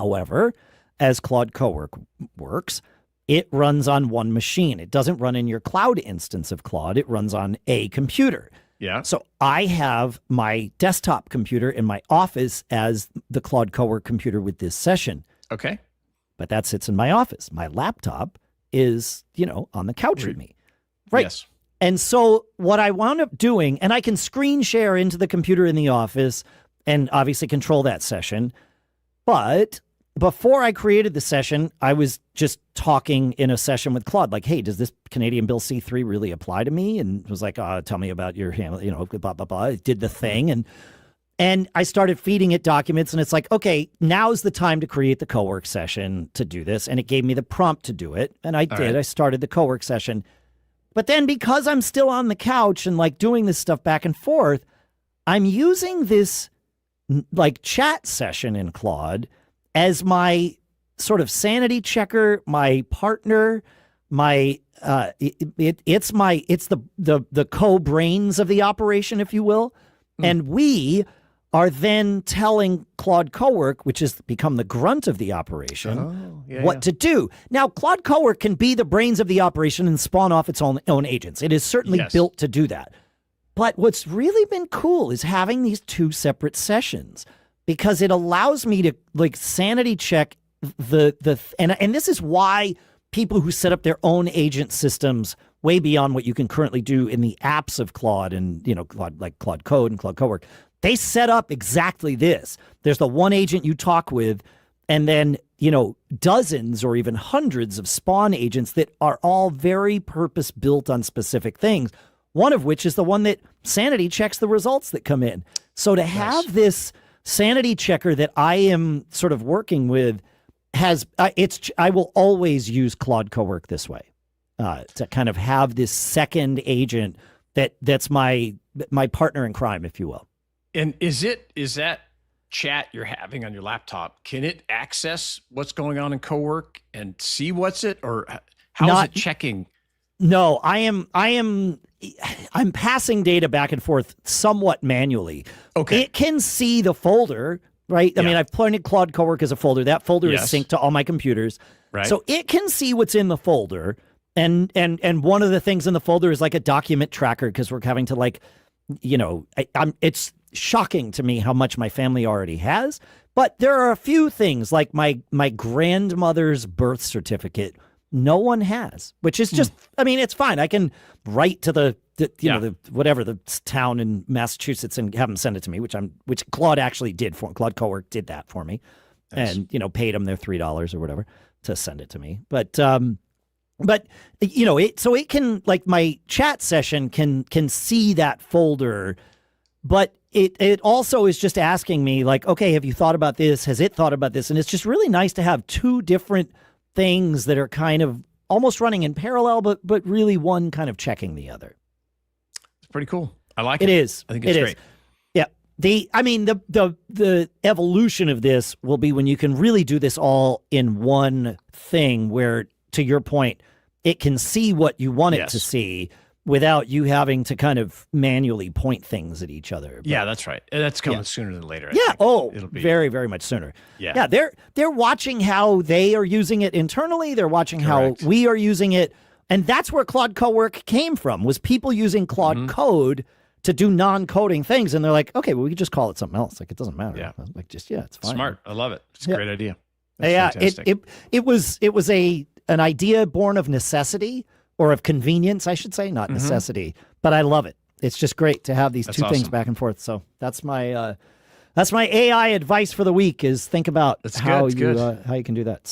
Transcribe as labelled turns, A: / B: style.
A: However, as Claude Co-Work works, it runs on one machine. It doesn't run in your cloud instance of Claude. It runs on a computer.
B: Yeah.
A: So I have my desktop computer in my office as the Claude Co-Work computer with this session.
B: Okay.
A: But that sits in my office. My laptop is, on the couch with me. Right.
B: Yes.
A: And so what I wound up doing, and I can screen share into the computer in the office and obviously control that session. But before I created the session, I was just talking in a session with Claude, like, hey, does this Canadian Bill C-3 really apply to me? And it was like, tell me about your, blah, blah, blah. It did the thing. And I started feeding it documents, and it's like, okay, now's the time to create the co-work session to do this. And it gave me the prompt to do it. And I did. Right. I started the co-work session. But then because I'm still on the couch and like doing this stuff back and forth, I'm using this like chat session in Claude as my sort of sanity checker, my partner, my it's the co-brains of the operation, if you will. And we are then telling Claude Co-Work, which has become the grunt of the operation, what to do. Now, Claude Co-Work can be the brains of the operation and spawn off its own agents. It is certainly built to do that. But what's really been cool is having these two separate sessions, because it allows me to like sanity check and this is why people who set up their own agent systems way beyond what you can currently do in the apps of Claude and, Claude, like Claude Code and Claude Co-Work, they set up exactly this. There's the one agent you talk with, and then, dozens or even hundreds of spawn agents that are all very purpose built on specific things. One of which is the one that sanity checks the results that come in. So to have this sanity checker that I am sort of working with I will always use Claude Co-Work this way. To kind of have this second agent that's my partner in crime, if you will.
B: And is that chat you're having on your laptop, can it access what's going on in Co-Work and see what's it, or how is it checking?
A: No, I'm passing data back and forth somewhat manually. Okay. It can see the folder, right? I mean, I've pointed Claude Co-Work as a folder. That folder is synced to all my computers. Right. So it can see what's in the folder. And one of the things in the folder is like a document tracker, because we're having to it's shocking to me how much my family already has. But there are a few things like my grandmother's birth certificate no one has, which is just, I mean, it's fine. I can write to the town in Massachusetts and have them send it to me, which Claude actually did for me. Claude Co-Work did that for me. Nice. And, paid them their $3 or whatever to send it to me. But it can, like, my chat session can see that folder, but it also is just asking me like, okay, have you thought about this? Has it thought about this? And it's just really nice to have two different things that are kind of almost running in parallel, but really one kind of checking the other.
B: It's pretty cool. I like it.
A: It is.
B: I think it's great.
A: Yeah. The evolution of this will be when you can really do this all in one thing where, to your point, it can see what you want it to see without you having to kind of manually point things at each other.
B: But, that's right. That's coming sooner than later.
A: It'll be very, very much sooner. Yeah. They're watching how they are using it internally. They're watching how we are using it. And that's where Claude Co-Work came from, was people using Claude Code to do non-coding things. And they're like, okay, well, we could just call it something else. Like, it doesn't matter.
B: Yeah.
A: Like, it's fine.
B: Smart. I love it. It's a great idea.
A: That's fantastic. It was an idea born of necessity, or of convenience, I should say, not necessity. But I love it. It's just great to have these two things back and forth. So that's my AI advice for the week: is think about how you can do that.